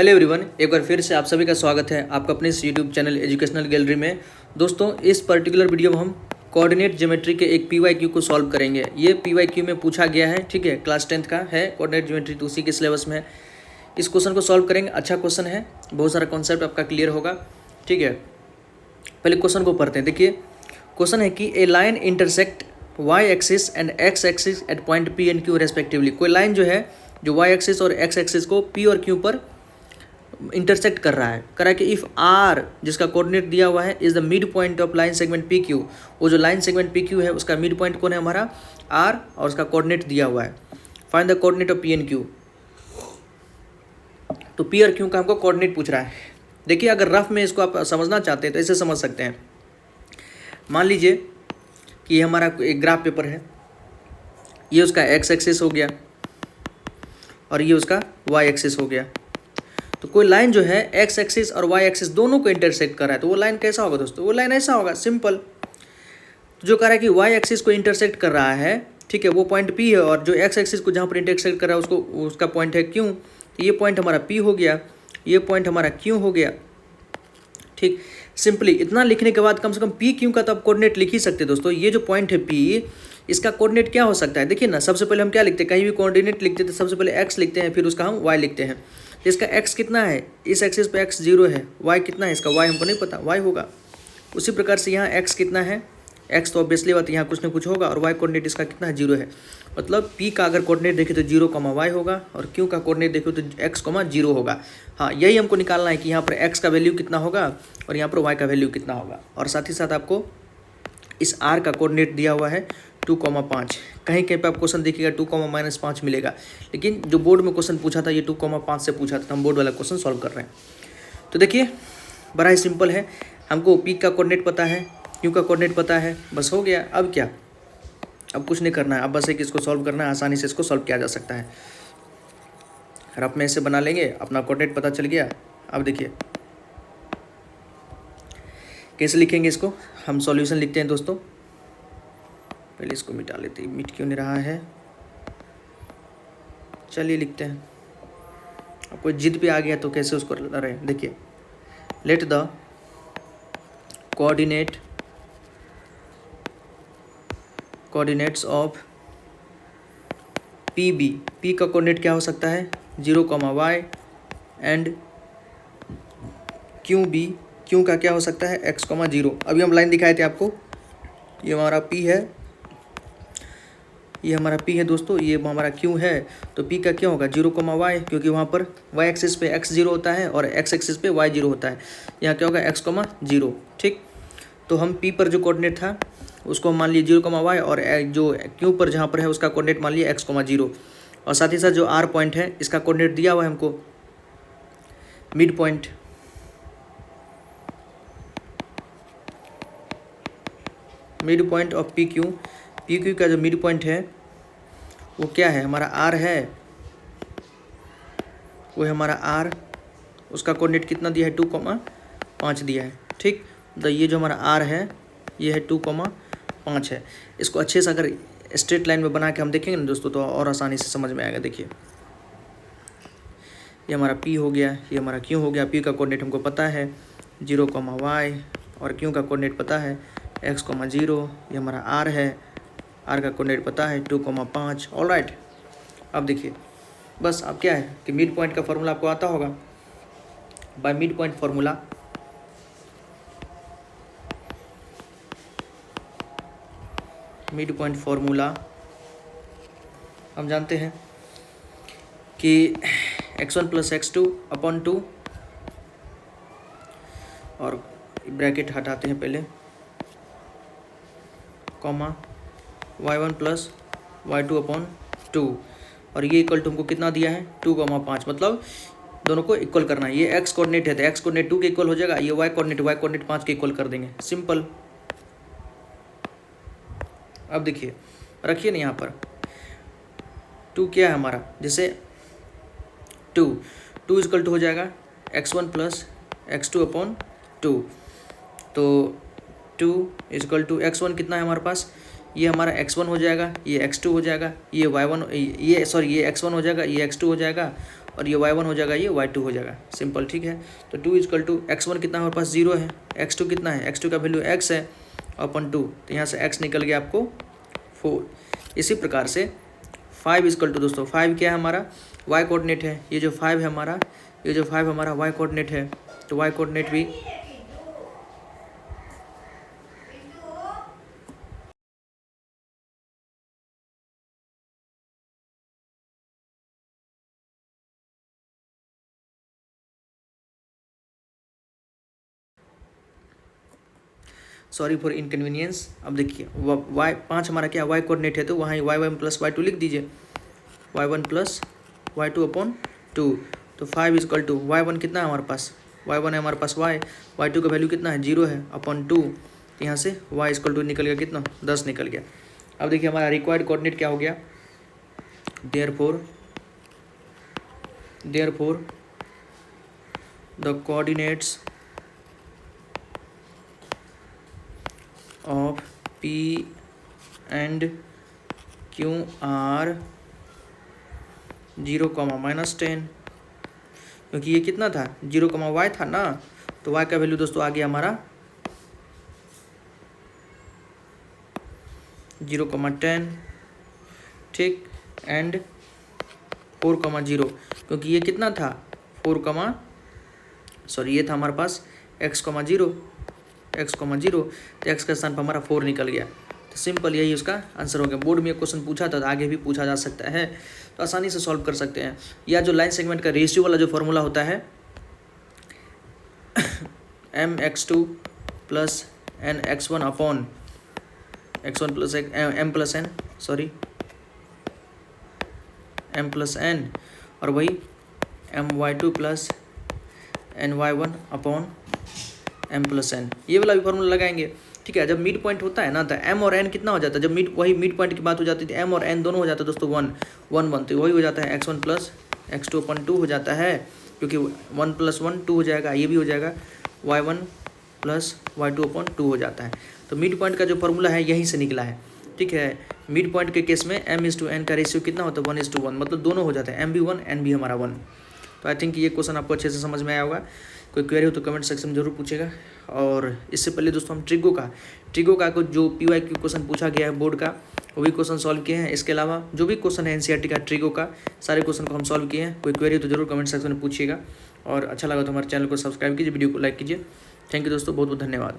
Hello everyone, एक बार फिर से आप सभी का स्वागत है आपका अपने इस यूट्यूब चैनल एजुकेशनल गैलरी में। दोस्तों, इस पर्टिकुलर वीडियो में हम कोऑर्डिनेट ज्योमेट्री के एक पीवाईक्यू को सॉल्व करेंगे। ये पीवाईक्यू में पूछा गया है, ठीक है, क्लास 10th का है कोऑर्डिनेट ज्योमेट्री, तो उसी के सिलेबस में है। इस क्वेश्चन को सॉल्व करेंगे। अच्छा क्वेश्चन है, बहुत सारा कॉन्सेप्ट आपका क्लियर होगा, ठीक है। पहले क्वेश्चन को पढ़ते हैं। देखिए, क्वेश्चन है कि a line intersect Y axis and X axis at point P and Q respectively. कोई लाइन जो है जो वाई एक्सिस और एक्स एक्सिस को पी और क्यू पर इंटरसेक्ट कर रहा है। करा कि इफ़ आर, जिसका कोऑर्डिनेट दिया हुआ है, is the mid point of line segment P Q. वो जो लाइन सेगमेंट पी क्यू है उसका मिड पॉइंट कौन है? हमारा आर, और उसका कोऑर्डिनेट दिया हुआ है। Find the coordinate of P and Q. तो पी और क्यू का हमको कोऑर्डिनेट पूछ रहा है। देखिए, अगर रफ में इसको आप समझना चाहते हैं तो ऐसे समझ सकते हैं। मान लीजिए कि ये हमारा एक ग्राफ पेपर है, ये उसका एक्स एक्सिस हो गया और ये उसका वाई एक्सिस हो गया। तो कोई लाइन जो है एक्स एक्सिस और वाई एक्सिस दोनों को इंटरसेक्ट कर रहा है, तो वो लाइन कैसा होगा दोस्तों? वो लाइन ऐसा होगा, सिंपल। तो जो कह रहा है कि वाई एक्सिस को इंटरसेक्ट कर रहा है, ठीक है, वो पॉइंट पी है, और जो एक्स एक्सिस को जहाँ पर इंटरसेक्ट कर रहा है उसको उसका पॉइंट है क्यू। तो ये पॉइंट हमारा पी हो गया, ये पॉइंट हमारा क्यू हो गया, ठीक। सिंपली इतना लिखने के बाद कम से कम पी क्यू का तो आप कोऑर्डिनेट लिख ही सकते हैं दोस्तों। ये जो पॉइंट है पी, इसका कोऑर्डिनेट क्या हो सकता है? देखिए ना, सबसे पहले हम क्या लिखते हैं, कहीं भी कोऑर्डिनेट लिखते हैं तो सबसे पहले एक्स लिखते हैं, फिर उसका हम वाई लिखते हैं। तो इसका एक्स कितना है? इस एक्सिस पे एक्स 0 है। वाई कितना है इसका? वाई हमको नहीं पता, वाई होगा। उसी प्रकार से यहाँ एक्स कितना है? एक्स तो ऑब्वियसली बात यहाँ कुछ ना कुछ होगा, और वाई कोऑर्डिनेट इसका कितना है? 0 है। मतलब पी का अगर कोऑर्डिनेट देखें तो 0, वाई होगा, और क्यू का कोऑर्डिनेट देखें तो एक्स, 0 होगा। हाँ, यही हमको निकालना है कि यहाँ पर एक्स का वैल्यू कितना होगा और यहाँ पर वाई का वैल्यू कितना होगा। और साथ ही साथ आपको इस आर का कोऑर्डिनेट दिया हुआ है 2,5। कहीं कहीं पे आप क्वेश्चन देखिएगा 2,-5 मिलेगा, लेकिन जो बोर्ड में क्वेश्चन पूछा था ये 2,5 से पूछा था। हम बोर्ड वाला क्वेश्चन सॉल्व कर रहे हैं। तो देखिए, बड़ा ही सिंपल है। हमको पी का कोऑर्डिनेट पता है, क्यू का कोऑर्डिनेट पता है, बस हो गया। अब क्या? अब कुछ नहीं करना है, अब बस एक इसको सॉल्व करना है। आसानी से इसको सॉल्व किया जा सकता है। रफ में इसे बना लेंगे, अपना कोऑर्डिनेट पता चल गया। अब देखिए कैसे लिखेंगे इसको। हम सॉल्यूशन लिखते हैं दोस्तों। पहले इसको मिटा लेते हैं, मिट क्यों नहीं रहा है? चलिए लिखते हैं। अब कोई जिद पे आ गया तो कैसे उसको लड़े? देखिए, let the coordinates of P B. पी का कोऑर्डिनेट क्या हो सकता है? 0, Y, and Q B, Q का क्या हो सकता है? एक्स, 0। अभी हम लाइन दिखाए थे आपको, ये हमारा पी है, ये हमारा पी है दोस्तों, ये हमारा क्यू है। तो पी का क्या होगा? 0, वाई, क्योंकि वहाँ पर वाई एक्सिस पे एक्स 0 होता है और एक्स एक्सिस पे वाई 0 होता है। यहाँ क्या होगा? एक्स, 0, ठीक। तो हम पी पर जो कोऑर्डिनेट था उसको मान लिए 0, वाई, और जो क्यू पर जहाँ पर है उसका कोऑर्डिनेट मान लिए एक्स, 0। और साथ ही साथ जो आर पॉइंट है इसका कोऑर्डिनेट दिया हुआ है हमको mid point. Mid point of P Q का जो मिड पॉइंट है वो क्या है? हमारा आर है, वो है हमारा आर। उसका कोऑर्डिनेट कितना दिया है? 2,5 दिया है, ठीक। तो ये जो हमारा आर है ये है 2,5 है। इसको अच्छे से अगर स्ट्रेट लाइन में बना के हम देखेंगे ना दोस्तों तो और आसानी से समझ में आएगा। देखिए, ये हमारा पी हो गया, ये हमारा क्यू हो गया। पी का कोऑर्डिनेट हमको पता है 0, वाई, और क्यू का कोऑर्डिनेट पता है एक्स, 0। ये हमारा आर है, आर का कोऑर्डिनेट पता है 2,5। All right. अब देखिए, बस अब क्या है कि मिड पॉइंट का फॉर्मूला आपको आता होगा। बाय मिड पॉइंट फॉर्मूला हम जानते हैं कि x1 + x2 / 2, और ब्रैकेट हटाते हैं पहले, कॉमा y1 + y2 / 2, और ये इक्वल टू हमको कितना दिया है? 2,5। मतलब दोनों को इक्वल करना है। ये x कोऑर्डिनेट है तो x कोऑर्डिनेट 2 के इक्वल हो जाएगा, ये y कोऑर्डिनेट 5 के इक्वल कर देंगे, सिंपल। अब देखिए, रखिए ना यहाँ पर 2 क्या है हमारा? जैसे 2 इक्वल टू हो जाएगा x1 + x2 / 2। तो 2 इक्वल टू x1 कितना है हमारे पास? ये हमारा x1 हो जाएगा, ये x2 हो जाएगा, ये y1, ये x1 हो जाएगा, ये x2 हो जाएगा, और ये y1 हो जाएगा, ये y2 हो जाएगा, सिंपल, ठीक है। तो 2 इजकल टू x1 कितना हमारे पास 0 है, x2 कितना है, x2 का वैल्यू x है अपन 2, तो यहाँ से x निकल गया आपको 4। इसी प्रकार से 5 इजकल टू दोस्तों 5 क्या है हमारा y कोऑर्डिनेट है, ये जो 5 है हमारा, ये जो 5 हमारा y कोऑर्डिनेट है, तो y कोऑर्डिनेट भी सॉरी फॉर इनकन्वीनियंस। अब देखिए y 5 हमारा क्या y कोऑर्डिनेट है, तो वहाँ y1 प्लस y2 लिख दीजिए, y1 प्लस y2 अपॉन 2। तो 5 इजकल टू y1 कितना है हमारे पास, y1 है हमारे पास y2 का वैल्यू कितना है 0 है अपॉन 2, यहाँ से y इजकल टू निकल गया कितना 10 निकल गया। अब देखिए हमारा रिक्वायर्ड कोऑर्डिनेट क्या हो गया, therefore the coordinates of P and Q are 0, -10, क्योंकि ये कितना था 0, y था ना, तो y का वैल्यू दोस्तों आ गया हमारा 0, 10, ठीक, एंड 4, 0, क्योंकि ये कितना था 4, ये था हमारे पास x, 0, तो x के स्थान पर हमारा 4 निकल गया। तो सिंपल यही उसका आंसर हो गया। बोर्ड में ये क्वेश्चन पूछा था, तो आगे भी पूछा जा सकता है, तो आसानी से सॉल्व कर सकते हैं। या जो लाइन सेगमेंट का रेशियो वाला जो फॉर्मूला होता है mx2 plus nx1 upon x1 plus m plus n, m plus n, और वही my2 plus ny1 upon m plus n, ये वाला भी फॉर्मूला लगाएंगे, ठीक है। जब मिड पॉइंट होता है ना, तो m और n कितना हो जाता है, जब वही मिड पॉइंट की बात हो जाती है, m और n दोनों हो जाता है दोस्तों 1, 1, 1, तो वही हो जाता है x1 प्लस x2 अपॉन 2 हो जाता है, क्योंकि 1 प्लस 1 2 हो जाएगा, ये भी हो जाएगा y1 प्लस y2 अपॉन 2 हो जाता है। तो मिड पॉइंट का जो फॉर्मूला है यहीं से निकला है, ठीक है। मिड पॉइंट के केस में m/n का रेशियो कितना होता है 1:1, मतलब दोनों हो जाते हैं, m भी 1 n भी हमारा 1। तो आई थिंक ये क्वेश्चन आपको अच्छे से समझ में आया होगा। कोई क्वेरी हो तो कमेंट सेक्शन में जरूर पूछेगा। और इससे पहले दोस्तों हम ट्रिगो का कुछ जो PYQ क्वेश्चन पूछा गया है बोर्ड का, वो भी क्वेश्चन सॉल्व किए हैं। इसके अलावा जो भी क्वेश्चन है NCERT का ट्रिगो का, सारे क्वेश्चन को हम सॉल्व किए हैं। कोई क्वेरी हो तो जरूर कमेंट सेक्शन में पूछिएगा, और अच्छा लगा तो हमारे चैनल को सब्सक्राइब कीजिए, वीडियो को लाइक कीजिए। थैंक यू दोस्तों, बहुत बहुत धन्यवाद।